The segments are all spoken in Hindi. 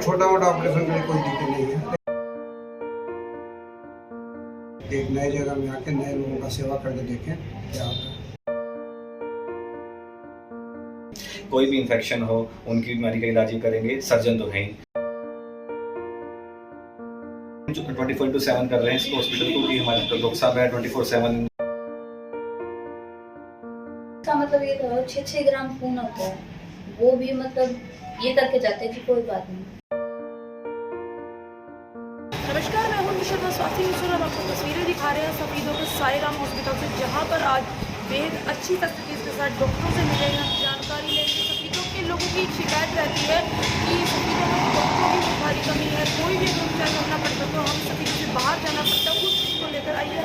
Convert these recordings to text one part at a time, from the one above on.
और छोटा मोटा ऑपरेशन के लिए कोई दिक्कत नहीं है। एक नए जगह में आके नए लोगों का सेवा करके देखें क्या होता है। कोई भी इन्फेक्शन हो उनकी बीमारी का इलाज करेंगे, सर्जन तो हैं। 24/7 कर रहे हैं इसको हॉस्पिटल को, कि हमारे डॉक्टर साहब है 24/7। इसका मतलब ये था 6 ग्राम खून होता है, वो भी मतलब ये करके जाते हैं कि कोई बात नहीं। नमस्कार, मैं हूं निशा स्वास्थ्य न्यूज़। हम आपको तस्वीरें दिखा रहे हैं सफीदों के साई राम हॉस्पिटल से, जहां पर आज बेहद अच्छी फैसिलिटीज़ के साथ डॉक्टरों से मिलेंगे, हम जानकारी लेंगे। सफीदों के लोगों की शिकायत रहती है कि सफीदों में डॉक्टरों की बहुत भारी कमी है, कोई भी अगर उपचार करना पड़ता तो हम सफीदों से बाहर जाना पड़ता है। उस चीज़ को लेकर आइए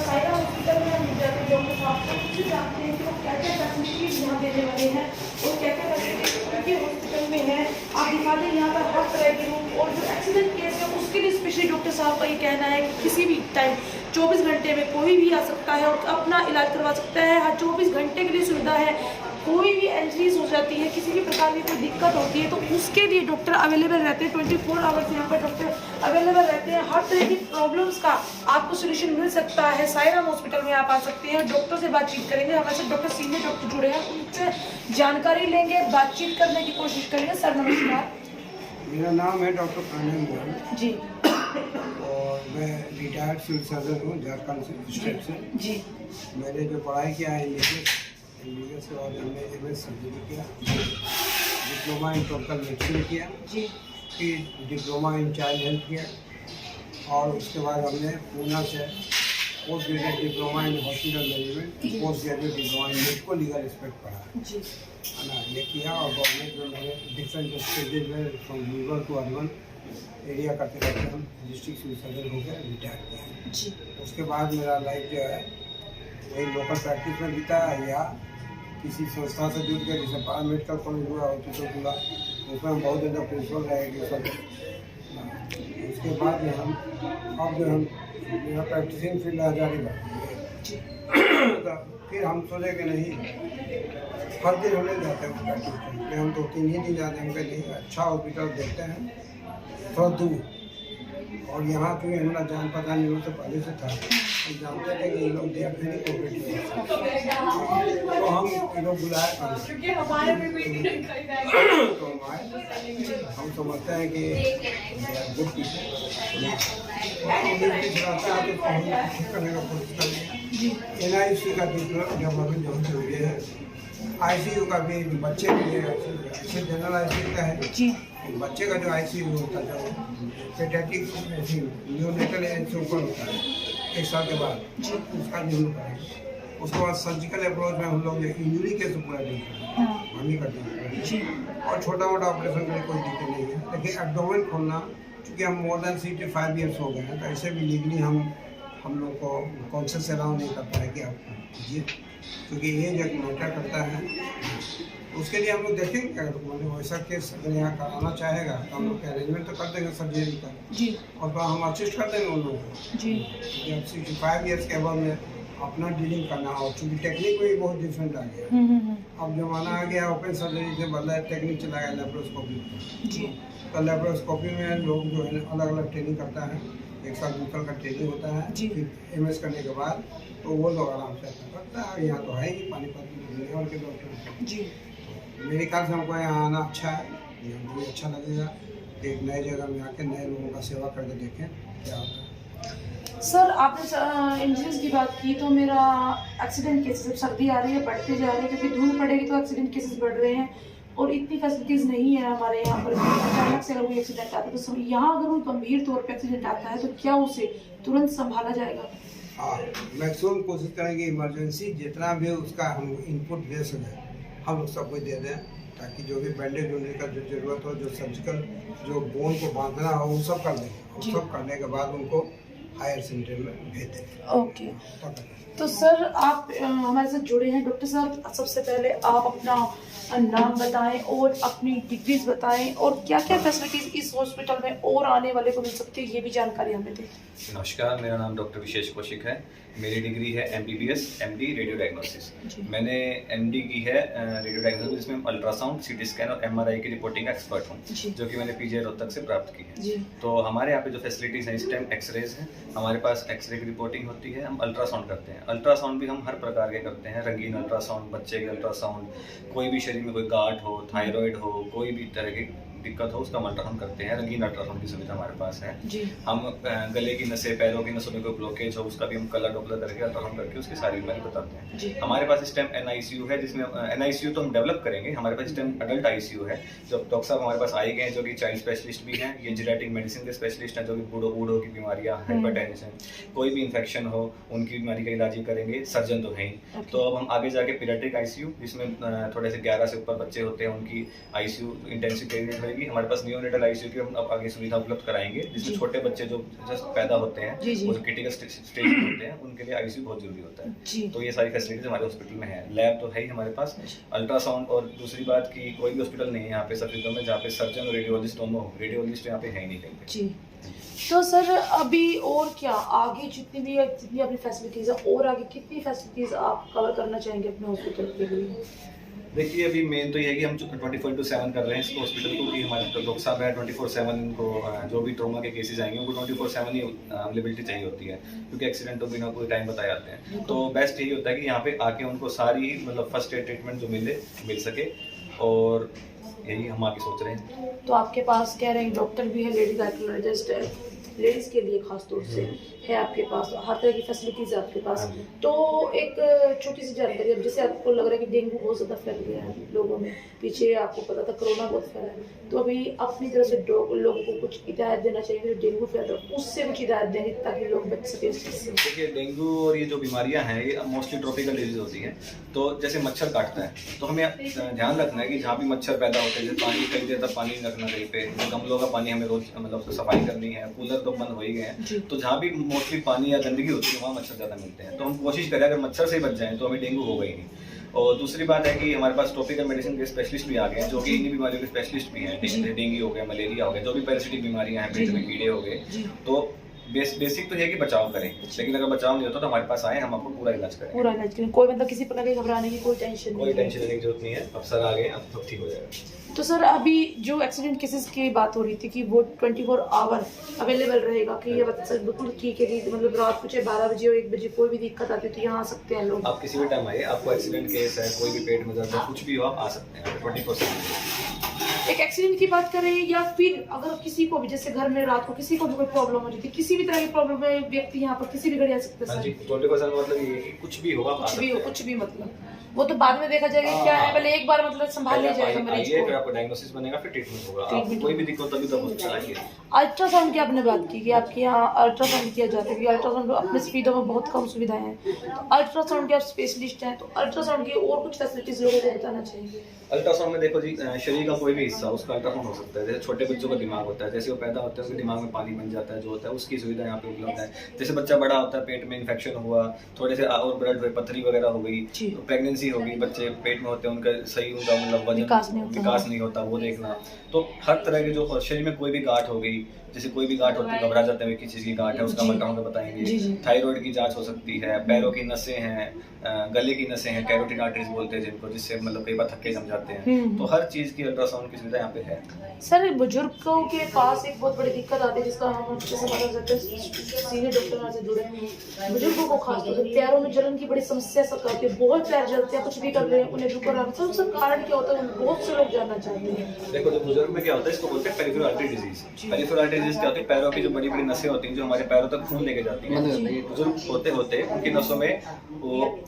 साई राम हॉस्पिटल में हम जाते हैं, डॉक्टर साहब से उनसे जानते हैं कि वो क्या क्या फैसिलिटीज़ यहाँ देने वाले हैं और क्या क्या फैसिलिटीज़ उनके हॉस्पिटल में है। आप दिखा दें यहाँ पर हर तरह के रूम, और जो एक्सीडेंट केस है उसके लिए स्पेशली डॉक्टर साहब का ये कहना है कि किसी भी टाइम 24 घंटे में कोई भी आ सकता है और अपना इलाज करवा सकता है। हर 24 घंटे के लिए सुविधा है। कोई भी इंजरीज हो जाती है, किसी भी प्रकार की कोई दिक्कत होती है तो उसके लिए डॉक्टर अवेलेबल रहते हैं। 24 आवर्स यहाँ पर डॉक्टर अवेलेबल रहते हैं। हर तरह की प्रॉब्लम्स का आपको सोल्यूशन मिल सकता है। साई राम हॉस्पिटल में आप आ सकते हैं, डॉक्टर से बातचीत करेंगे। हमारे साथ डॉक्टर सीनियर डॉक्टर जुड़े हैं, उनसे जानकारी लेंगे, बातचीत करने की कोशिश करेंगे। सर नमस्कार। मेरा नाम है डॉक्टर प्रणय मोहन जी, और मैं रिटायर्ड सिविल सर्जन हूँ झारखंड से, स्टेट से। जी, मैंने जो पढ़ाई किया है एमबीबीएस के बाद हमने एमएस सर्जरी किया, डिप्लोमा इन ट्रॉपिकल मेडिसिन किया, जी, फिर डिप्लोमा इन चाइल्ड हेल्थ किया, और उसके बाद हमने पूना से post graduate diploma in hospital management, post graduate diploma in medico legal aspect पढ़ा जी, है ना, ये किया। और गवर्नमेंट में मैंने डिफरेंट स्टेजेज में from rural to urban area करते करते हम डिस्ट्रिक्ट सिविल सर्जन होकर रिटायर किया। जी, उसके बाद मेरा लाइफ जो है वही लोकल प्रैक्टिस में बीता, या किसी संस्था से जुड़ के, जैसे पारा मेडिकल कॉलेज हुआ हॉस्पिटल खुला, उसमें हम बहुत ज़्यादा प्रिंसिपल रहेंगे सब। उसके बाद में अब जो हम मेरा प्रैक्टिसिंग फील्ड जारी बढ़ तो फिर हम सोचे कि नहीं, हर दिन हम नहीं जाते हैं प्रैक्टिस करने, हम 2-3 ही दिन जाते हैं। हम कहीं नहीं, अच्छा हॉस्पिटल देखते हैं थोड़ा दूर, और यहाँ क्योंकि हमारा जान पहचान इन से पहले से था, हम जानते थे कि ये लोग दे वेरी कोऑपरेटिव, तो हम ये लोग बुलाए तो हम समझते हैं कि गुड करने का कोशिश करेंगे। NIC का डेवलपमेंट बहुत जरूरी है। ICU का भी बच्चे के लिए अच्छे जनरल ICU का है जी, बच्चे का जो ICU होता है, जो पेडियाट्रिक न्यूनेटल एज से ऊपर होता है 1 साल के बाद, उसका डील करेंगे। उसके बाद सर्जिकल अप्रोच में हम लोग इंजरी केस पूरा डील करेंगे, हम ही करते हैं। और छोटा मोटा ऑपरेशन के लिए कोई दिक्कत नहीं है। लेकिन एब्डोमेन खोलना, चूँकि हम मोर देन 65 ईयर्स हो गए हैं, तो ऐसे भी लीगली हम लोग को काउंसिल से अलाउ नहीं करता है कि आप कीजिए, क्योंकि ये एक मैटर करता है। उसके लिए हम लोग देखेंगे कि अगर बोले वैसा केस अगर यहाँ कराना चाहेगा तो हम लोग अरेंजमेंट तो कर देंगे सर्जरी का जी, और तो हम असिस्ट कर देंगे उन लोगों को जी, क्योंकि अब 65 ईयर्स के बाद में अपना डीलिंग करना हो, चूँकि टेक्निक में बहुत डिफरेंट आ गया। अब जमाना आ गया ओपन सर्जरी से बदला टेक्निक चला गया लेप्रोस्कोपी जी, तो लेप्रोस्कोपी में लोग जो है अलग अलग ट्रेनिंग करता है। 1 साल 2 साल का ट्रेनिंग होता है, फिर MS करने के बाद तो वो लोग आराम से अपना करता है। यहाँ तो है ही पानीपत में और के डॉक्टर जी। मेरे ख्याल से हमको यहाँ आना अच्छा है, हमको भी अच्छा लगेगा। एक नए जगह में आके नए लोगों का सेवा करके देखें क्या होता है। सर आपने इंजरीज की बात की, तो मेरा एक्सीडेंट केसेस, जब सर्दी आ रही है बढ़ते जा रहे हैं, क्योंकि धूप पड़ेगी तो एक्सीडेंट केसेस बढ़ रहे हैं और इतनी फैसिलिटीज़ नहीं है हमारे यहाँ पर। अचानक से अगर कोई एक्सीडेंट आता है तो यहाँ अगर कोई गंभीर तौर पर एक्सीडेंट आता है तो क्या उसे तुरंत संभाला जाएगा? हाँ, मैक्सिमम कोशिश करेंगे इमरजेंसी जितना भी उसका हम इनपुट दे सकें हम लोग सब कुछ दे दें, ताकि जो भी बैंडेज होने का जो ज़रूरत हो, जो सर्जिकल जो बोन को बांधना हो, वो सब कर देंगे। वो सब करने के बाद उनको हायर सेंटर में भेज देंगे। ओके, तो सर आप हमारे साथ जुड़े हैं। डॉक्टर साहब, सबसे पहले आप अपना नाम बताएं और अपनी डिग्रीज बताएं और क्या क्या फैसिलिटीज़ इस हॉस्पिटल में और आने वाले को मिल सकती है, ये भी जानकारी हमें दें। नमस्कार, मेरा नाम डॉक्टर विशेष कौशिक है। मेरी डिग्री है MBBS MD रेडियो डायग्नोसिस। जी। मैंने MD की है रेडियो डायग्नोसिस, जिसमें अल्ट्रासाउंड, CT स्कैन और MRI की रिपोर्टिंग का एक्सपर्ट हूँ, जी। जो कि मैंने PGI रोहतक से प्राप्त की है। जी। तो हमारे यहाँ पे जो फैसिलिटीज़ हैं इस टाइम एक्सरेज हैं, हमारे पास एक्सरे की रिपोर्टिंग होती है, हम अल्ट्रासाउंड करते हैं। अल्ट्रासाउंड भी हम हर प्रकार के करते हैं, रंगीन अल्ट्रासाउंड, बच्चे के अल्ट्रासाउंड, कोई भी शरीर में कोई गांठ हो, थायराइड हो, कोई भी तरह की दिक्कत हो उसका हम अल्ट्रासाउंड करते हैं। रंगीन अल्ट्रासाउंड की सुविधा हमारे पास है। जी। हम गले की नसें, पैरों की नसों में कोई ब्लॉकेज हो उसका भी हम कलर डॉपलर करके अल्ट्रासाउंड करके उसकी सारी बीमारी बताते हैं। जी। हमारे पास इस टाइम NICU है, जिसमें NICU तो हम डेवलप करेंगे। हमारे पास इस टाइम अडल्ट ICU है, जो डॉक्टर साहब हमारे पास आए गए हैं, जो कि चाइल्ड स्पेशलिस्ट भी हैं, ये जेनेटिक मेडिसिन के स्पेशलिस्ट हैं, जो कि बूढ़ों की बीमारियाँ, हाइपरटेंशन, कोई भी इन्फेक्शन हो उनकी बीमारी का इलाज ही करेंगे। सर्जन तो है ही। तो अब हम आगे जाके पीडियाट्रिक ICU, जिसमें थोड़े से 11 से ऊपर बच्चे होते हैं, उनकी ICU इंटेंसिव केयर यूनिट होगी। हमारे पास नियोनेटल ICU की हम अब आगे सुविधा उपलब्ध कराएंगे, जिसमें छोटे बच्चे जो जस्ट पैदा होते हैं, जी, जी। वो क्रिटिकल स्टेज में होते हैं, उनके लिए ICU बहुत जरूरी होता है। जी। तो ये सारी फैसिलिटीज हमारे हॉस्पिटल में है। लैब तो है ही हमारे पास, अल्ट्रासाउंड, और दूसरी बात की कोई भी हॉस्पिटल नहीं है यहाँ पे सफीदों में जहाँ पे सर्जन और रेडियोलॉजिस्ट दोनों हो। रेडियोलॉजिस्ट यहाँ पे है ही नहीं कहीं पे। जी। तो सर अभी और क्या आगे जितनी अपनी फैसिलिटीज़ है, और आगे कितनी फैसिलिटीज़ आप कवर करना चाहेंगे अपने हॉस्पिटल के लिए? देखिए, अभी मेन तो ये है कि हम 24/7 कर रहे हैं इसको हॉस्पिटल को, कि हमारे डॉक्टर साहब है 24/7 इनको जो भी ट्रॉमा के केसेस आएंगे उनको 24/7 ही अवेलेबिलिटी चाहिए होती है, क्योंकि एक्सीडेंट तो बिना कोई टाइम बताए जाते हैं। तो बेस्ट यही होता है कि यहाँ पे आके उनको सारी मतलब फर्स्ट एड ट्रीटमेंट जो मिल सके, और यही हम आगे सोच रहे हैं। तो आपके पास कह रहे हैं डॉक्टर भी है, लेडी गायनेकोलॉजिस्ट है, लेडीज़ के लिए खास तौर से है आपके पास, हर तरह की फैसिलिटीज़ है आपके पास। तो एक छोटी सी जानकारी, अब जैसे आपको लग रहा है कि डेंगू बहुत ज़्यादा फैल गया है लोगों में, पीछे आपको पता था कोरोना बहुत फैला है, तो अभी अपनी तरफ से लोगों को कुछ हिदायत देना चाहिए, जो डेंगू फैल रहा है उससे कुछ हिदायत देंगे ताकि लोग बच सके इस चीज़ से। देखिए, डेंगू और ये जो बीमारियां हैं ये मोस्टली ट्रॉपिकल डिजीज होती हैं। तो जैसे मच्छर काटता है तो हमें ध्यान रखना है कि जहाँ भी मच्छर पैदा होते हैं, जैसे पानी कई देर तक पानी नहीं रखना कहीं पे, गमलों का पानी हमें रोज मतलब उसको सफाई करनी है, कूलर तो बंद हो ही गए हैं। तो जहाँ भी मोस्टली पानी या गंदगी होती है वहाँ मच्छर ज़्यादा मिलते हैं। तो हम कोशिश करें अगर मच्छर से ही बच जाएं तो हमें डेंगू होगा ही नहीं। और दूसरी बात है कि हमारे पास ट्रॉपिकल मेडिसिन के स्पेशलिस्ट भी आ गए हैं, जो कि इन्हीं बीमारियों के स्पेशलिस्ट भी हैं। डेंगू हो गया, मलेरिया हो गया, जो भी पैरासिटिक बीमारियां हैं, पेट में कीड़े हो गए, तो बेसिक तो ये है कि बचाव करें। लेकिन अगर बचाव नहीं होता तो हमारे पास आए, हम आपको पूरा इलाज करें। पूरा इलाज करें, कोई मतलब किसी प्रकार की घबराने की कोई टेंशन लेने की जरूरत नहीं है। अब सर आ गए, अब सब ठीक हो जाएगा। तो सर अभी जो एक्सीडेंट केसेस की बात हो रही थी कि वो 24 आवर अवेलेबल रहेगा, कि ये बात सर बिल्कुल ठीक है कि मतलब रात को चाहे 12 बजे हो 1 बजे कोई भी दिक्कत आती है तो यहाँ आ सकते हैं लोग? आप किसी भी टाइम आइए, आपको एक्सीडेंट केस है, कोई भी पेट में दर्द है, कुछ भी हो, आप आ सकते हैं 24/7। एक एक्सीडेंट की बात करें, या फिर अगर किसी को भी जैसे घर में रात को किसी को भी कोई प्रॉब्लम हो जाती है, किसी भी तरह की प्रॉब्लम है, व्यक्ति यहाँ पर किसी भी घड़ी आ सकता है? 24/7 मतलब ये कि कुछ भी होगा, कुछ भी मतलब वो तो बाद में देखा जाएगा क्या है, पहले एक बार मतलब संभाल लिया जाएगा मरीज को, फिर आपको डायग्नोसिस बनेगा, फिर ट्रीटमेंट होगा। आपको कोई भी दिक्कत तभी तो हॉस्पिटल आएंगे। अल्ट्रासाउंड की आपने बात की कि आपके यहाँ अल्ट्रासाउंड किया जाता है, क्योंकि अल्ट्रासाउंड अपने स्पीडों में बहुत कम सुविधाएं हैं, तो अल्ट्रासाउंड के आप स्पेशलिस्ट हैं, तो अल्ट्रासाउंड की और कुछ फैसिलिटीज लोगों को बताना चाहिए। अल्ट्रासाउंड में देखो जी, शरीर का कोई भी हिस्सा उसका अल्ट्रासाउंड हो सकता है। जैसे छोटे बच्चों का दिमाग होता है, जैसे वो पैदा होते हैं उसके दिमाग में पानी बन जाता है, जो होता है उसकी सुविधा यहाँ पे उपलब्ध है। जैसे बच्चा बड़ा होता है, पेट में इन्फेक्शन हुआ, थोड़े से और ब्लड पथरी वगैरह हो गई, तो प्रेगनेंसी हो गई, बच्चे पेट में होते हैं, उनका सही उनका मतलब वजन विकास नहीं होता, वो देखना। तो हर तरह के जो शरीर में कोई भी गांठ हो गई, जैसे कोई भी गांठ होती है, घबरा जाते हैं किस चीज़ की गांठ है, उसका अल्ट्रासाउंड बताएंगे। थायराइड की जांच हो सकती है, पैरों की नसें हैं, गले की नसें हैं, कैरोटिड आर्टरीज बोलते हैं जिनको, जिससे मतलब कई बार थक्के जम जाते हैं। तो हर चीज़ की अल्ट्रासाउंड की सुविधा यहाँ पे है। सर बुजुर्गों के पास एक बहुत बड़ी दिक्कत आती है, जिसका हम जैसे मतलब सकते हैं सीनियर डॉक्टर से जुड़े हैं, बुजुर्गों को खास तौर से पैरों में जलन की बड़ी समस्या सब आती है, बहुत पैर जलते हैं, कुछ भी कर रहे हैं उन्हें रुको रहा है, उसका कारण क्या होता है बहुत से लोग जानना चाहते हैं। देखो, जो बुजुर्ग में क्या होता है, इसको बोलते हैं peripheral artery disease. Peripheral artery disease क्या होती है, पैरों की जो बड़ी बड़ी नसें होती हैं जो हमारे पैरों तक खून लेके जाती हैं, बुजुर्ग होते होते उनकी नसों में वो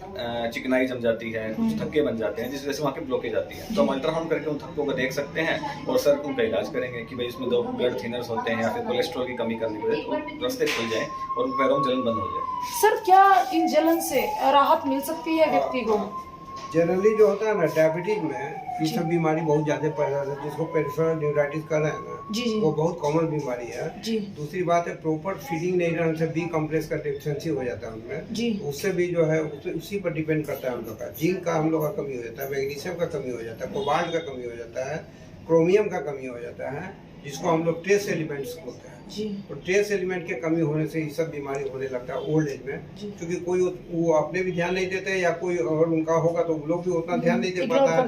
चिकनाई जम जाती है, कुछ थक्के बन जाते हैं, जिस वजह से वहाँ की ब्लॉकेज आती है। तो हम अल्ट्रासाउंड करके उन थक्कों को देख सकते हैं और सर उनका इलाज करेंगे कि भाई इसमें दो ब्लड थिनर्स होते हैं या फिर कोलेस्ट्रॉल की कमी करने की वजह से तो रास्ते खुल जाए और पैरों में जलन बंद हो जाए। सर क्या इन जलन से राहत मिल सकती है व्यक्ति को? जनरली जो होता है ना डायबिटीज में ये सब बीमारी बहुत ज्यादा पैदा है, जिसको पेरिफेरल न्यूराइटिस कह रहे हैं ना, जी। वो बहुत कॉमन बीमारी है। जी। दूसरी बात है प्रॉपर फीडिंग नहीं रहने से बी कॉम्प्लेक्स का डेफिशिएंसी हो जाता है उनमें, जी। उससे भी जो है उसी पर डिपेंड करता है हम लोग का जिंक का हम लोग का कमी हो जाता है, मैग्नीशियम का कमी हो जाता है, कोबाल्ट का कमी हो जाता है, क्रोमियम का कमी हो जाता है, जिसको हम लोग ट्रेस एलिमेंट्स बोलते हैं। जी तो ट्रेस एलिमेंट के कमी होने से ये सब बीमारी होने लगता है ओल्ड एज में, क्योंकि कोई वो अपने भी ध्यान नहीं देते, या कोई अगर उनका होगा तो वो लोग भी उतना ध्यान नहीं दे पाता है।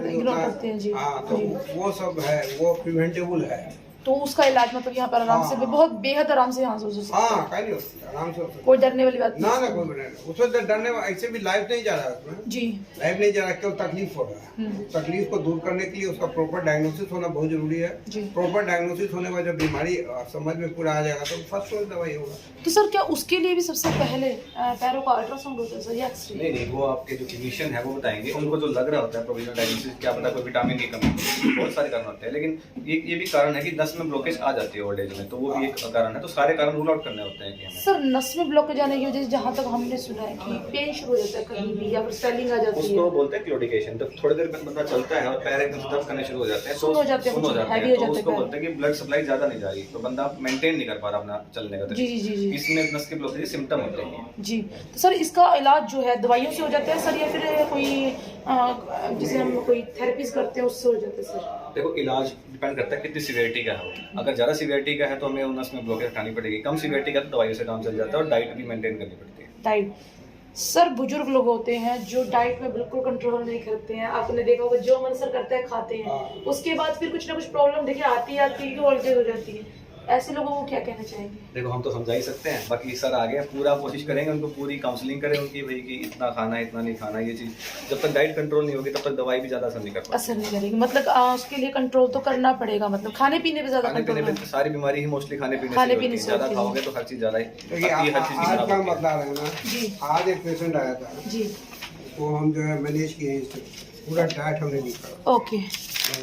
हाँ, तो वो सब है, वो प्रिवेंटेबल है। तो उसका इलाज मतलब यहाँ पर आराम से बहुत बेहद आराम से यहाँ से हो सकता है। हाँ, कहीं नहीं होता, आराम से होता है। कोई डरने वाली बात ना कोई डरने, उसमें डरने ऐसे भी लाइफ नहीं जा रहा है उसमें। जी लाइफ नहीं जा रहा, केवल तकलीफ हो रहा है। तकलीफ को दूर करने के लिए उसका प्रॉपर डायग्नोसिस होना बहुत जरूरी है। प्रॉपर डायग्नोसिस होने के बाद जब बीमारी समझ में पूरा आ जाएगा तो फर्स्ट कोई दवाई होगा। तो सर क्या उसके लिए भी सबसे पहले पैरों का अल्ट्रासाउंड होता है सर या एक्सरे? नहीं, वो आपके जो फिजिशियन है वो बताएंगे, उनको जो लग रहा होता है प्रोविजनल डायग्नोसिस, क्या पता कोई विटामिन की कमी, बहुत सारे कारण होते हैं, लेकिन ये भी कारण है कि नस में ब्लॉकेज आ जाती है ओल्ड एज में, तो वो भी एक कारण है। तो सारे कारण रूल आउट करने होते हैं कि हमें। सर नस में ब्लॉकेज आने की वजह से जहाँ तक हमने सुना है कि पेन शुरू हो जाता है कहीं भी, या फिर स्वेलिंग आ जाती है, उसको बोलते हैं क्लोडिकेशन। तो थोड़ी देर बंदा चलता है और पैर एकदम से दर्द करने शुरू हो जाते हैं, सुन हो जाते हैं, तो उसको बोलते हैं कि ब्लड सप्लाई ज्यादा नहीं जा रही, तो बंदा मेंटेन नहीं कर पा रहा अपना चलने का जी जी जी जी इसमें नस के ब्लॉकेज सिम्टम होते हैं। जी। तो सर इसका इलाज जो है दवाइयों से हो जाता है सर, या फिर कोई जिसे हम कोई थेरेपीज करते हैं उससे हो जाता है सर? देखो, इलाज डिपेंड करता है कितनी सीवियरिटी का है। अगर ज़्यादा सीवियरिटी का है तो हमें नस में ब्लॉकेज हटानी पड़ेगी, कम सीवियरिटी का तो दवाइयों से काम चल जाता है, और डाइट भी मेंटेन करनी पड़ती है। डाइट सर, बुजुर्ग लोग होते हैं जो डाइट में बिल्कुल कंट्रोल नहीं करते हैं, आपने देखा होगा जो मन सर करता है खाते हैं, उसके बाद फिर कुछ ना कुछ प्रॉब्लम देखिए आती है, वोल्टेज हो जाती है। ऐसे लोगों को क्या कहना चाहेंगे? देखो, हम तो समझा ही सकते हैं, बाकी सर आगे पूरा कोशिश करेंगे, उनको पूरी काउंसलिंग करें उनकी, भाई कि इतना खाना है, इतना नहीं खाना, ये चीज़ जब तक डाइट कंट्रोल नहीं होगी तब तक दवाई भी ज़्यादा असर नहीं कर पाएगी। असर नहीं करेगी, मतलब उसके लिए कंट्रोल तो करना पड़ेगा, मतलब खाने पीने पे ज़्यादा खाने पीने कंट्रोल पे सारी बीमारी ही मोस्टली खाने पीने से ज़्यादा खाओगे तो हर चीज़ ज़्यादा ही, हर चीज़ की आज का खराब मतलब है ना जी। आज एक पेशेंट आया था जी, वो हम जो है मैनेज किए, पूरा डाइट हमने लिखा। ओके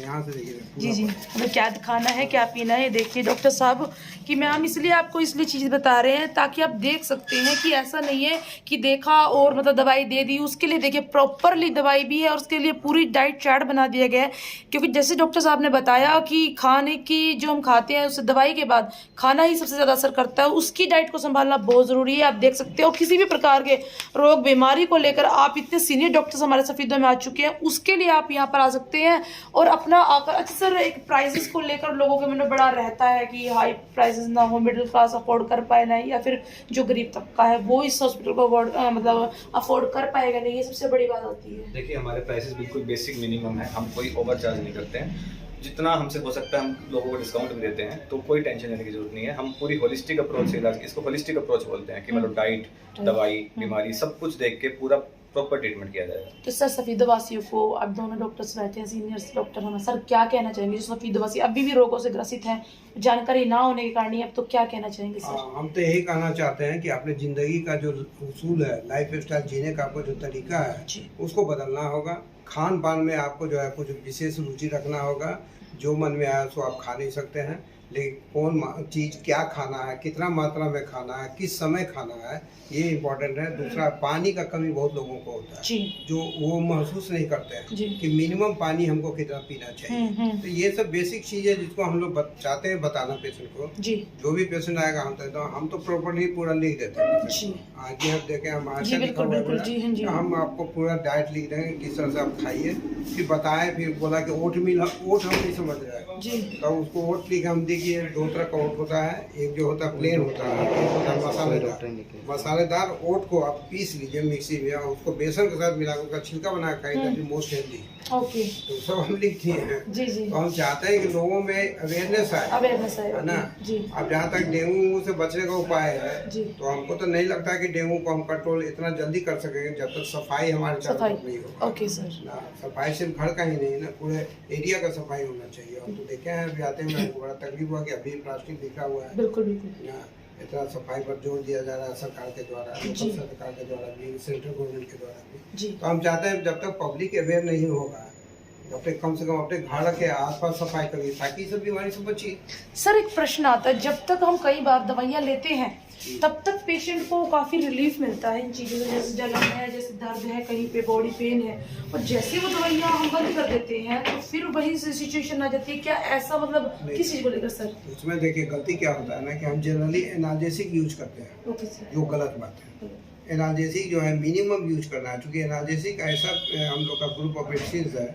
यहाँ से देखिए जी जी, हमें क्या खाना है क्या पीना है। देखिए डॉक्टर साहब कि मैम इसलिए आपको इसलिए चीज़ बता रहे हैं ताकि आप देख सकते हैं कि ऐसा नहीं है कि देखा और मतलब दवाई दे दी, उसके लिए देखिए प्रॉपरली दवाई भी है और उसके लिए पूरी डाइट चार्ट बना दिया गया है। क्योंकि जैसे डॉक्टर साहब ने बताया कि खाने की जो हम खाते हैं उससे दवाई के बाद खाना ही सबसे ज़्यादा असर करता है, उसकी डाइट को संभालना बहुत ज़रूरी है। आप देख सकते हो किसी भी प्रकार के रोग बीमारी को लेकर आप इतने सीनियर डॉक्टर्स हमारे सफीदों में आ चुके हैं, उसके लिए आप यहाँ पर आ सकते हैं और अपना आकर। अच्छा सर, एक प्राइसेस को लेकर लोगों के मन में बड़ा रहता है कि हाई प्राइसेस ना हो, मिडिल क्लास अफोर्ड कर पाए नहीं, या फिर जो गरीब तबका है वो इस हॉस्पिटल को मतलब अफोर्ड कर पाएगा नहीं, ये सबसे बड़ी बात होती है। देखिए, हमारे प्राइसेस बिल्कुल बेसिक मिनिमम है, हम कोई ओवर चार्ज नहीं करते हैं, जितना हमसे हो सकता है हम लोगों को डिस्काउंट भी देते हैं, तो कोई टेंशन लेने की जरूरत नहीं है। हम पूरी होलिस्टिक अप्रोच से इलाज, इसको होलिस्टिक अप्रोच बोलते हैं कि मतलब डाइट, दवाई, बीमारी सब कुछ देख के पूरा प्रॉपर ट्रीटमेंट किया जाएगा। तो सर सफीदोवासियों को, आप दोनों डॉक्टर्स रहते हैं सीनियर डॉक्टर हैं, सर क्या कहना चाहेंगे जो सफीदोवासी अभी भी रोगों से ग्रसित हैं, जानकारी ना होने के कारण अब तो क्या कहना चाहेंगे सर? हम तो यही कहना चाहते हैं कि अपने जिंदगी का जो उसूल है, लाइफ स्टाइल जीने का आपको जो तरीका है उसको बदलना होगा। खान पान में आपको जो है कुछ विशेष रुचि रखना होगा, जो मन में आया सो आप खा नहीं सकते हैं, लेकिन कौन चीज़ क्या खाना है, कितना मात्रा में खाना है, किस समय खाना है, ये इम्पोर्टेंट है। दूसरा, पानी का कमी बहुत लोगों को होता है जो वो महसूस नहीं करते हैं कि मिनिमम पानी हमको कितना पीना चाहिए। तो ये सब बेसिक चीज़ें जिसको हम लोग चाहते हैं बताना पेशेंट को। जो भी पेशेंट आएगा हम तो प्रॉपर्ली पूरा लिख देते हैं। आगे हम देखें, हम हम आपको पूरा डाइट लिख देंगे, किस तरह से आप खाइए, फिर बताएं, फिर बोला कि ओट मिल, ओट हम नहीं समझ रहे हैं तो उसको ओट लिख हम देखिए। दो तरह का ओट होता है, एक जो होता है प्लेन होता है, एक होता है मसालेदार ओट को आप पीस लीजिए मिक्सी में और उसको बेसन के साथ मिलाकर उसका छिलका बना खाइए, मोस्ट हेल्दी। ओके, तो सब हम लिखते हैं। जी जी। तो हम चाहते हैं कि लोगों में अवेयरनेस आए, है ना। अब जहाँ तक डेंगू से बचने का उपाय है, तो हमको तो नहीं लगता कि डेंगू को हम कंट्रोल इतना जल्दी कर सकेंगे जब तक सफाई हमारे चारों तरफ नहीं होगा। Okay sir. सफाई सिर्फ घर का ही नहीं ना, पूरे एरिया का सफाई होना चाहिए। हम तो देखे हैं अभी आते हैं, बड़ा तकलीफ हुआ कि अभी प्लास्टिक दिखा हुआ है। बिल्कुल बिल्कुल। इतना सफाई पर जोर दिया जा रहा है सरकार के द्वारा, सरकार के द्वारा भी, सेंट्रल गवर्नमेंट के द्वारा भी। तो हम चाहते हैं जब तक पब्लिक अवेयर नहीं होगा, तब तक कम से कम अपने घर के आसपास सफाई करिए ताकि सब बीमारी से बचिए। सर एक प्रश्न आता है, जब तक हम कई बार दवाइयाँ लेते हैं तब तक पेशेंट को काफ़ी रिलीफ मिलता है इन चीज़ों से, जैसे जलन है, जैसे दर्द है, कहीं पे बॉडी पेन है, और जैसे वो दवाइयाँ हम बंद कर देते हैं तो फिर वही से सिचुएशन आ जाती है। क्या ऐसा मतलब किस चीज़ को लेकर सर? उसमें देखिए गलती क्या होता है ना कि हम जनरली एनाल्जेसिक यूज करते हैं। Okay sir. जो गलत बात है, एनाल्जेसिक जो है मिनिमम यूज करना है, क्योंकि एनाल्जेसिक ऐसा हम लोग का ग्रुप ऑफ मेडिसिन है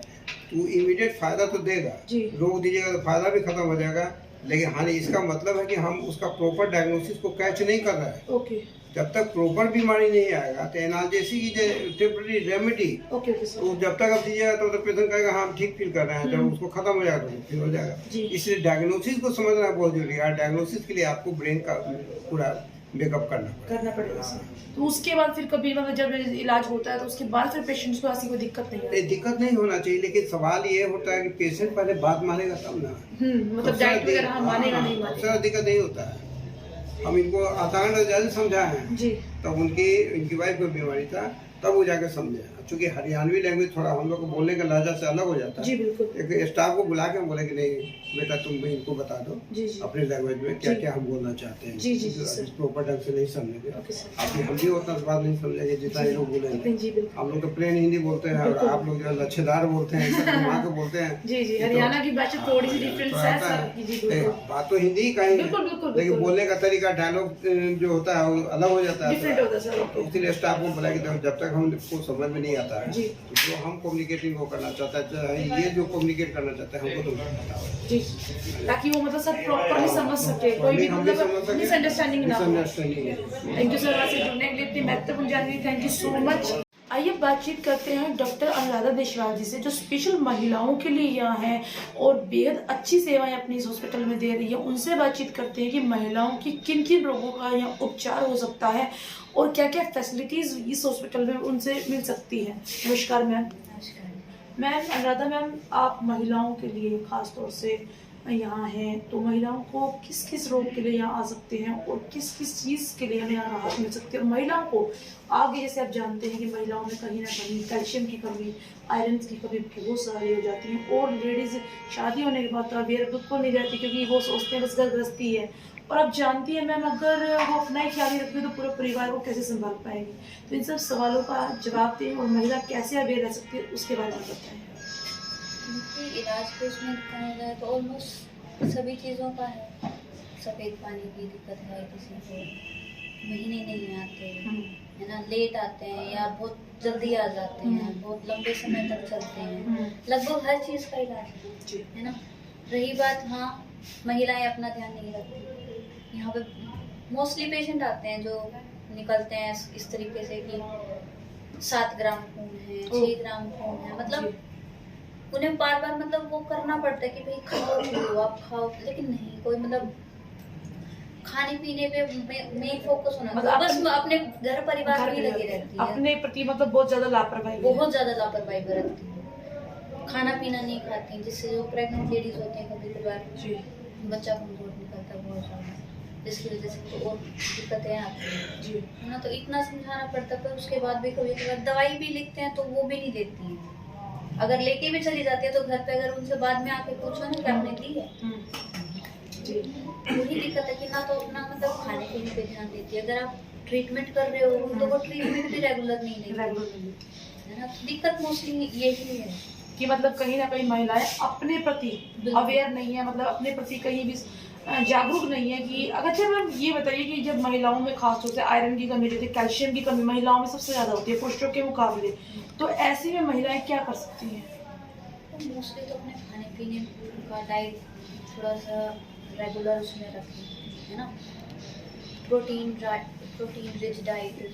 तो इमीडिएट फायदा तो देगा, जी। रोक दीजिएगा तो फायदा भी खत्म हो जाएगा, लेकिन हाँ इसका मतलब है कि हम उसका प्रॉपर डायग्नोसिस को कैच नहीं कर रहे हैं। ओके जब तक प्रॉपर बीमारी नहीं आएगा तो एनाल्जेसिक की टेम्पररी रेमेडी, ओके सर। तो जब तक आप दीजिएगा तो पेशेंट कहेगा हाँ हम ठीक फील कर रहे हैं, जब उसको खत्म हो जाएगा तो फिर हो जाएगा। जी। इसलिए डायग्नोसिस को समझना बहुत जरूरी है। डायग्नोसिस के लिए आपको ब्रेन का पूरा मेकअप करना पड़ेगा सर। तो उसके बाद फिर कभी मतलब जब इलाज होता है तो उसके बाद फिर पेशेंट्स को ऐसी कोई दिक्कत नहीं आती? दिक्कत नहीं होना चाहिए, लेकिन सवाल ये होता है कि पेशेंट पहले बात मानेगा तब ना। मतलब डाइट वगैरह हम मानेगा नहीं मानेगा? सबसे दिक्कत नहीं होता है। हम इनको आधा घंटा ज्यादा समझाए हैं जी। तब इनकी वाइफ को बीमारी था, तब वो जाकर समझे। चूंकि हरियाणवी लैंग्वेज थोड़ा हम लोग को बोलने का लहजा से अलग हो जाता है। जी बिल्कुल। एक स्टाफ को बुला के बोले कि नहीं बेटा तुम भी इनको बता दो जी जी अपने लैंग्वेज में क्या क्या हम बोलना चाहते हैं। जी जी जी सर। प्रॉपर ढंग से नहीं समझेंगे, ओके सर। आप हम भी उतना बात नहीं समझेंगे जितना ये लोग बोलेंगे। जी बिल्कुल। हम लोग तो प्लेन हिंदी बोलते हैं और आप लोग जो लच्छेदार बोलते हैं, घुमा के बोलते हैं। जी जी, हरियाणा की भाषा थोड़ी सी डिफरेंस है सर। जी बिल्कुल। बात तो हिंदी का ही बिल्कुल बिल्कुल, लेकिन बोलने का तरीका डायलॉग जो होता है वो अलग हो जाता है, डिफरेंट होता है सर। ओके इसलिए स्टाफ को बोला कि जब तक हमको समझ में नहीं आता है जी। तो जो हम कम्युनिकेटिंग वो करना चाहता है, चाहे ये जो कम्युनिकेट करना चाहता है हमको तो बताओ जी, ताकि वो मतलब सब प्रॉपर्ली समझ सके, कोई भी मतलब मिसअंडरस्टैंडिंग ना हो। मिसअंडरस्टैंडिंग। थैंक यू सर आपसे जुड़ने के लिए इतनी महत्वपूर्ण जानकारी, थैंक यू सो मच। आइए बातचीत करते हैं डॉक्टर अनुराधा देशवाल जी से, जो स्पेशल महिलाओं के लिए यहाँ हैं और बेहद अच्छी सेवाएं अपनी इस हॉस्पिटल में दे रही है। उनसे बातचीत करते हैं कि महिलाओं की किन किन रोगों का यहाँ उपचार हो सकता है और क्या क्या फैसिलिटीज़ इस हॉस्पिटल में उनसे मिल सकती है। नमस्कार मैम। मैम अनुराधा मैम, आप महिलाओं के लिए खास तौर से यहाँ हैं, तो महिलाओं को किस किस रोग के लिए यहाँ आ सकते हैं और किस किस चीज़ के लिए हमें यहाँ राहत मिल सकती है। और महिलाओं को आगे जैसे आप जानते हैं कि महिलाओं में कहीं ना कहीं कैल्शियम की कमी, आयरन की कमी बहुत सारी हो जाती है और लेडीज़ शादी होने के बाद तो अवेयर बिल्कुल नहीं रहती, क्योंकि वो सोचते हैं बस घर गृहस्थी है। और आप जानती हैं मैम, अगर वो अपना ही ख्याल रखती है तो पूरे परिवार को कैसे संभाल पाएंगी। तो इन सब सवालों का जवाब दें और महिला कैसे अवेयर रह सकती है उसके बारे में बताएं। उनकी इलाज के उसमें कहा जाए तो ऑलमोस्ट सभी चीज़ों का है। सफ़ेद पानी की दिक्कत है, किसी को महीने नहीं आते है ना, लेट आते हैं या बहुत जल्दी आ जाते हैं, बहुत लंबे समय तक चलते हैं, लगभग हर चीज़ का इलाज है ना। रही बात हाँ महिलाएं अपना ध्यान नहीं रखती, यहाँ पे मोस्टली पेशेंट आते हैं जो निकलते हैं इस तरीके से कि 7 ग्राम खून है, 6 ग्राम खून है, मतलब उन्हें बार बार मतलब वो करना पड़ता है कि भाई खाओ पियो आप खाओ, लेकिन नहीं कोई मतलब खाने पीने पे मेन फोकस होना मतलब बस अपने घर परिवार भी लगी रहती है, अपने प्रति मतलब बहुत ज्यादा लापरवाही, बहुत ज्यादा लापरवाही बरतती है, खाना पीना नहीं खाती, जिससे जो प्रेग्नेंट लेडीज होते हैं कभी कभार बच्चा कमजोर निकलता है बहुत ज्यादा, जिसकी वजह से तो और दिक्कतें आती हैं जी है ना। तो इतना समझाना पड़ता है, पर उसके बाद भी कभी कभार दवाई भी लिखते हैं तो वो भी नहीं देती हैं। अगर लेके भी चली जाती है तो घर पे अगर उनसे बाद में आके पूछो ना कि आपने दी है जी, वही दिक्कत है कि ना तो अपना मतलब खाने पीने पे ध्यान देती है। अगर आप ट्रीटमेंट कर रहे हो तो वो ट्रीटमेंट भी रेगुलर नहीं लेती है ना। तो दिक्कत मोस्टली यही है कि मतलब कहीं ना कहीं महिलाएं अपने प्रति अवेयर नहीं है, मतलब अपने प्रति कहीं भी जागरूक नहीं है कि अगर जब हम ये बताइए कि जब महिलाओं में खासतौर से आयरन की कमी, जैसे कैल्शियम की कमी महिलाओं में सबसे ज़्यादा होती है पुरुषों के मुकाबले, तो ऐसे में महिलाएं क्या कर सकती हैं? तो मोस्टली तो अपने खाने पीने का डाइट थोड़ा सा रेगुलर उसमें रखें है ना। Protein rich diet,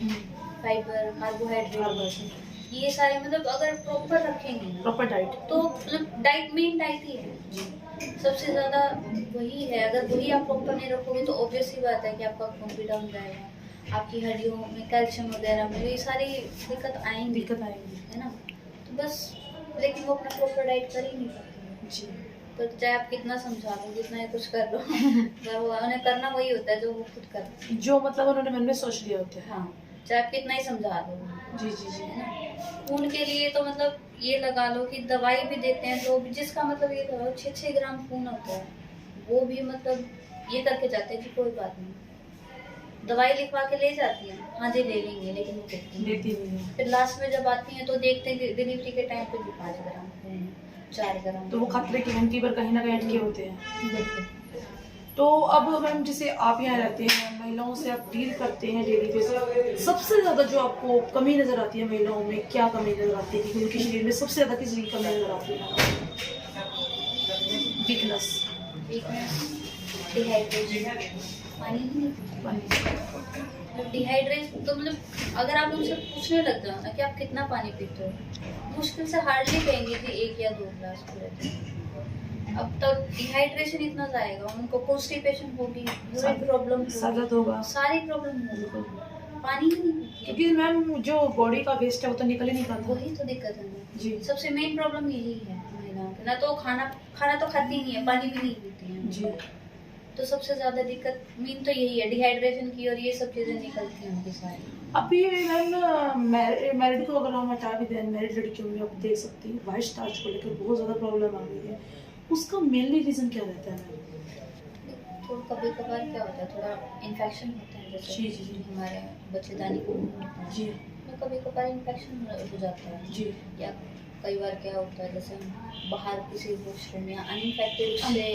fibre, carbohydrate, ये सारे मतलब अगर प्रॉपर रखेंगे ना प्रॉपर डाइट, तो मतलब डाइट मेन डाइट ही है, सबसे ज़्यादा वही है। अगर वही आप प्रॉपर नहीं रखोगे तो ऑब्वियस ही बात है कि आपका खून भी डाउन जाएगा, आपकी हड्डियों में कैल्शियम वगैरह में ये सारी दिक्कत आएंगी है ना। तो बस लेकिन वो अपना प्रॉपर डाइट कर ही नहीं पाते जी। तो चाहे आप कितना समझा लो, जितना ही कुछ कर लो पर वो उन्हें करना वही होता है जो वो खुद करते हैं, जो मतलब उन्होंने मन में सोच लिया होता है। हाँ चाहे आप कितना ही समझा लो जी जी जी है ना। खून के लिए तो मतलब ये लगा लो कि दवाई भी देते हैं तो जिसका मतलब ये लगा लो 6-6 ग्राम खून होता है, वो भी मतलब ये करके जाते हैं कि कोई बात नहीं, दवाई लिखवा के ले जाती हैं, हाँ जी ले लेंगे, लेकिन वो देती नहीं। फिर लास्ट में जब आती हैं तो देखते हैं डिलीवरी के टाइम पे भी 5 ग्राम 4 ग्राम, तो वो खतरे की घंटी पर कहीं ना कहीं अटके होते हैं। बिल्कुल तो अब मैम जैसे आप यहाँ रहते हैं, महिलाओं से आप डील करते हैं डेली बेसिस, सबसे ज़्यादा जो आपको कमी नज़र आती है महिलाओं में, क्या कमी नज़र आती है कि उनके शरीर में सबसे ज़्यादा किस चीज़ की कमी नज़र आती है? वीकनेस। डिहाइड्रेशन, पानी ही नहीं पीते। डिहाइड्रेशन तो मतलब अगर आप उनसे पूछने लग जाओ ना कि आप कितना पानी पीते हो, मुश्किल से हार्डली कहेंगे कि 1 या 2 ग्लास पूरे दिन। अब तक डिहाइड्रेशन इतना जाएगा, उनको कॉन्स्टिपेशन होगी, यूरिन प्रॉब्लम सख्त होगा, सारी प्रॉब्लम होगी, पानी ही नहीं पीते। क्योंकि मैम जो बॉडी का वेस्ट है वो तो निकल ही नहीं पाता। वही तो दिक्कत है जी। सबसे मेन प्रॉब्लम यही है महिलाओं की, ना तो खाना तो खाती नहीं है, पानी भी नहीं पीती हैं जी। तो सबसे ज्यादा दिक्कत मेन तो यही है डिहाइड्रेशन की, और ये सब चीजें निकलती हैं उनकी सारी। अभी मैम मैरिड को अगर हम हटा भी दें, मैरिड लड़कियों में आप देख सकती हैं वाइट स्टार्च को लेकर बहुत ज़्यादा प्रॉब्लम आ गई है, उसका मेनली रीज़न क्या रहता है मैम? तो कभी कभार क्या होता है, थोड़ा इन्फेक्शन होता है, जैसे जी, जी, जी। हमारे बच्चेदानी को होता है, जी तो कभी कभार इन्फेक्शन हो जाता है। जी। या कई बार क्या होता है, जैसे हम बाहर किसी वॉशरूम या अनइन्फेक्टेड उससे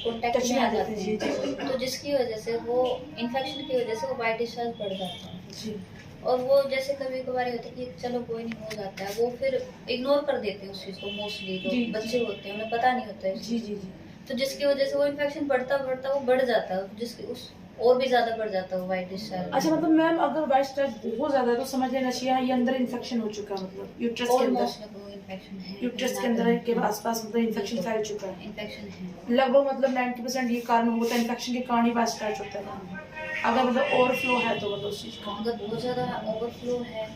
कॉन्टेक्ट टच में में आ आ जाते जाते हैं, हैं, तो जिसकी वजह से वो इन्फेक्शन की वजह से वो वाइट डिस्चार्ज बढ़ जाता है। जी और वो जैसे कभी कभार ये होता है कि चलो कोई नहीं हो जाता है, वो फिर इग्नोर कर देते हैं उस चीज़ को, मोस्टली जो जी, बच्चे होते हैं उन्हें पता नहीं होता है इस जी चीज़ जी का। जी। तो जिसकी वजह से वो इन्फेक्शन बढ़ता बढ़ता वो बढ़ जाता है, जिसके उस और भी ज्यादा बढ़ जाता है वो वाइट डिस्चार्ज। अच्छा, मतलब मैम अगर वाइट स्टार्च बहुत ज़्यादा है तो समझ लेना चाहिए ये अंदर इन्फेक्शन हो चुका है, मतलब यूट्रस के अंदर, ऑलमोस्ट वो इन्फेक्शन है, यूट्रस के अंदर के आसपास मतलब इन्फेक्शन फैल चुका है इन्फेक्शन है। लगभग, मतलब 90% ये कारण होता है इन्फेक्शन के कारण ही वाइट स्टार्च होता है। अगर मतलब ओवरफ्लो है तो मतलब उस चीज़ का, अगर बहुत ज्यादा ओवरफ्लो है,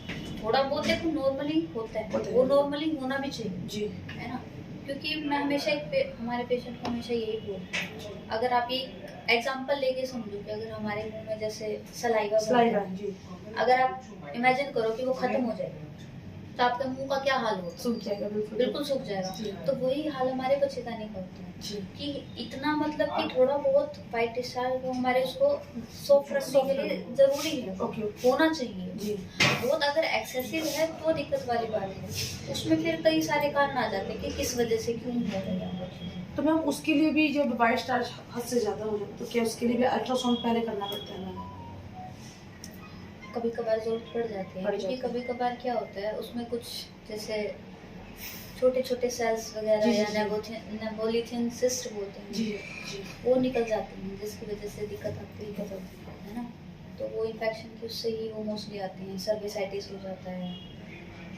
थोड़ा बहुत देखो नॉर्मली होता है, होता है। वो नॉर्मली होना भी चाहिए, जी है ना। क्योंकि मैं हमेशा हमारे पेशेंट को हमेशा यही बोलती हूँ, अगर आप ये एग्जांपल लेके समझो कि अगर हमारे मुंह में जैसे सलाइवा सलाइवा, जी अगर आप इमेजिन करो कि वो खत्म हो जाए तो आपके मुंह का क्या हाल होगा? सूख जाएगा, बिल्कुल बिल्कुल सूख जाएगा। जी। तो वही हाल हमारे बच्चेदानी का होता है जी कि इतना मतलब कि थोड़ा बहुत वाइट डिस्चार्ज वो हमारे उसको सॉफ्ट रखने के लिए जरूरी है, ओके होना चाहिए। जी। बहुत अगर एक्सेसिव है तो दिक्कत वाली बात है, उसमें फिर कई सारे कारण आ जाते हैं कि किस वजह से क्यों हो रहा है। तो मैम उसके लिए भी जब वाइट स्टार्च हद से ज़्यादा हो जाए तो क्या उसके लिए भी अल्ट्रासाउंड पहले करना पड़ता है मैम? कभी कभार जरूरत पड़ जाती है, पड़ क्योंकि जाती है। कभी कभार क्या होता है उसमें कुछ जैसे छोटे छोटे सेल्स जी, वगैरह जी, या जी। नेबोलिथिन सिस्ट बोलते हैं, जी जी वो निकल जाते हैं, जिसकी वजह से दिक्कत आपको है ना। तो वो इन्फेक्शन की उससे ही वो मोस्टली आती हैं, सर्विसाइटिस हो जाता है,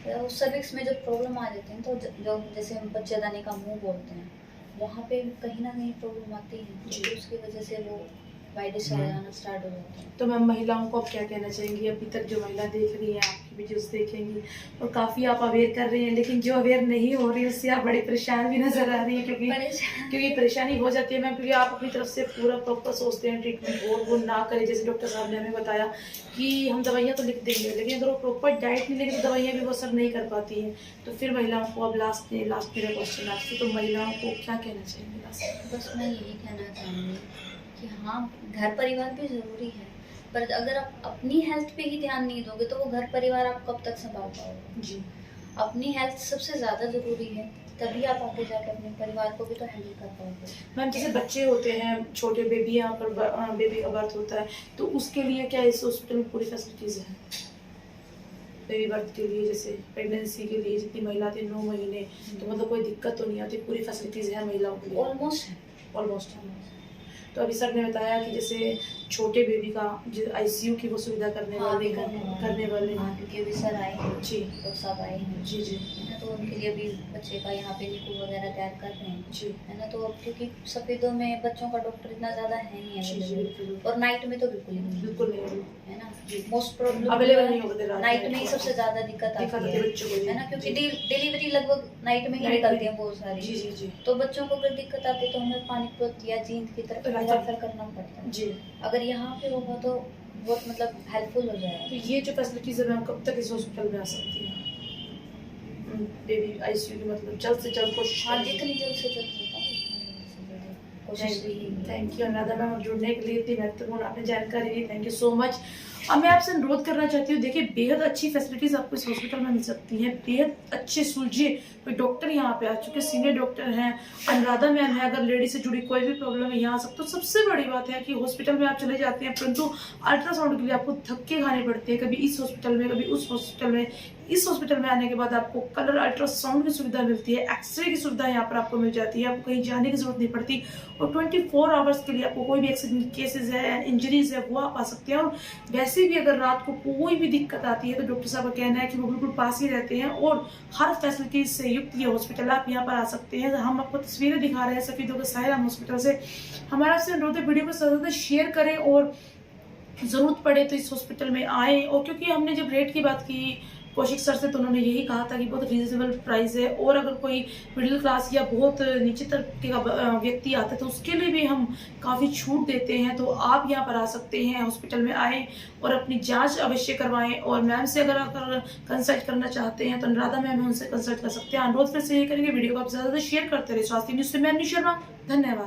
तो सर्विक्स में जब प्रॉब्लम आ जाती है तो जो जैसे हम बच्चेदानी का मुंह बोलते हैं, वहाँ पे कहीं ना कहीं प्रॉब्लम आती है, जी। तो उसकी वजह से वो वाइट डिस्चार्ज आना स्टार्ट हो जाता है। तो मैम महिलाओं को आप क्या कहना चाहेंगी? अभी तक जो महिला देख रही हैं आपकी वीडियोस देखेंगी और काफ़ी आप अवेयर कर रही हैं, लेकिन जो अवेयर नहीं हो रही उससे आप बड़ी परेशान भी नजर आ रही हैं, क्योंकि परेशानी हो जाती है मैम, क्योंकि आप अपनी तरफ से पूरा प्रॉपर सोचते हैं ट्रीटमेंट वो ना करें। जैसे डॉक्टर साहब ने हमें बताया कि हम दवाइयाँ तो लिख देंगे, लेकिन अगर वो प्रॉपर डाइट नहीं लेंगे तो दवाइयाँ भी वो असर नहीं कर पाती हैं। तो फिर महिलाओं को अब लास्ट मेरा क्वेश्चन आपसे, तो महिलाओं को क्या कहना चाहिए लास्ट? बस मैं यही कहना चाहूँगी कि हाँ, घर परिवार भी ज़रूरी है, पर अगर आप अपनी हेल्थ पे ही ध्यान नहीं दोगे तो वो घर परिवार आप कब तक संभाल पाओगे? जी अपनी हेल्थ सबसे ज़्यादा ज़रूरी है, तभी आप आगे जाकर अपने परिवार को भी तो हैंडल कर पाओगे। मैम जैसे बच्चे होते हैं, छोटे बेबी यहाँ पर बेबी का बर्थ होता है, तो उसके लिए क्या इस हॉस्पिटल में पूरी फैसिलिटीज़ हैं? बेबी बर्थ के लिए, जैसे प्रेगनेंसी के लिए जितनी महिला थी 9 महीने, तो मतलब कोई दिक्कत तो नहीं आती, पूरी फैसिलिटीज़ है महिलाओं के लिए? ऑलमोस्ट है। ऑलमोस्ट। तो अभी सर ने बताया कि जैसे छोटे बेबी का आईसीयू की वो सुविधा करने वाले हैं। हाँ, क्योंकि अभी सर आए हैं, जी तो सब आए हैं, जी जी है ना, तो उनके लिए भी बच्चे का यहाँ पे निकू वगैरह तैयार कर रहे हैं, जी है ना। तो अब क्योंकि सफेदों में बच्चों का डॉक्टर इतना ज़्यादा है नहीं जी जी अवेलेबल, बिल्कुल और नाइट में तो बिल्कुल ही नहीं बिल्कुल नहीं है ना। जी। मोस्ट प्रॉब्लम अवेलेबल नहीं होते रात नाइट में ही सबसे ज्यादा दिक्कत आती है बच्चों को, है ना, क्योंकि जी डिलीवरी लगभग नाइट में ही Night निकलती में। है बहुत सारी। जी जी जी तो बच्चों को अगर दिक्कत आती है तो हमें पानीपत या जींद की तरफ रेफर करना पड़ता है। जी। अगर यहाँ पे होगा तो बहुत मतलब हेल्पफुल हो जाएगा। तो ये जो फैसिलिटीज है मैम कब तक इस हॉस्पिटल में आ सकती है? बेबी आईसीयू की मतलब जल्द से जल्द कोशिश हाँ, करेंगे। जितनी जल्द से जल्द होगा उतना जल्द से जल्द। कोशिश रही। थैंक यू अनुराधा मैम जुड़ने के लिए, इतनी महत्वपूर्ण आपने जानकारी दी, थैंक यू सो मच। अब मैं आपसे अनुरोध करना चाहती हूँ, देखिए बेहद अच्छी फैसिलिटीज आपको इस हॉस्पिटल में मिल सकती हैं, बेहद अच्छे सुलझे कोई डॉक्टर यहाँ पे आ चुके, सीनियर डॉक्टर हैं, अनुराधा मैम है, अगर लेडी से जुड़ी कोई भी प्रॉब्लम है यहाँ आ सकते। तो सबसे बड़ी बात है कि हॉस्पिटल में आप चले जाते हैं, परंतु अल्ट्रासाउंड के लिए आपको धक्के खाने पड़ते हैं, कभी इस हॉस्पिटल में कभी उस हॉस्पिटल में। इस हॉस्पिटल में आने के बाद आपको कलर अल्ट्रासाउंड की सुविधा मिलती है, एक्सरे की सुविधा यहाँ पर आपको मिल जाती है, आपको कहीं जाने की जरूरत नहीं पड़ती, और 24 आवर्स के लिए आपको कोई भी एक्सीडेंट केसेस है, इंजरीज है, वो आप आ सकते हैं। और वैसे भी अगर रात को कोई भी दिक्कत आती है तो डॉक्टर साहब का कहना है कि वो बिल्कुल पास ही रहते हैं, और हर फैसिलिटीज से युक्त ये हॉस्पिटल, आप यहाँ पर आ सकते हैं। हम आपको तस्वीरें दिखा रहे हैं सफीदों के सायराम हॉस्पिटल से। हमारा आपसे अनुरोध है, वीडियो को ज़्यादा शेयर करें और ज़रूरत पड़े तो इस हॉस्पिटल में आए। और क्योंकि हमने जब रेट की बात की कौशिक सर से, तो उन्होंने यही कहा था कि बहुत रीजनेबल प्राइस है, और अगर कोई मिडिल क्लास या बहुत नीचे तबके का व्यक्ति आता है तो उसके लिए भी हम काफ़ी छूट देते हैं। तो आप यहाँ पर आ सकते हैं, हॉस्पिटल में आए और अपनी जांच अवश्य करवाएं। और मैम से अगर कंसल्ट करना चाहते हैं तो अनुराधा मैम है, उनसे कंसल्ट कर सकते हैं। अनुरोध फिर से ये करेंगे, वीडियो को आप ज़्यादा से शेयर करते रहे। स्वास्थ्य न्यूज़ से मैं अन्नू शर्मा, धन्यवाद।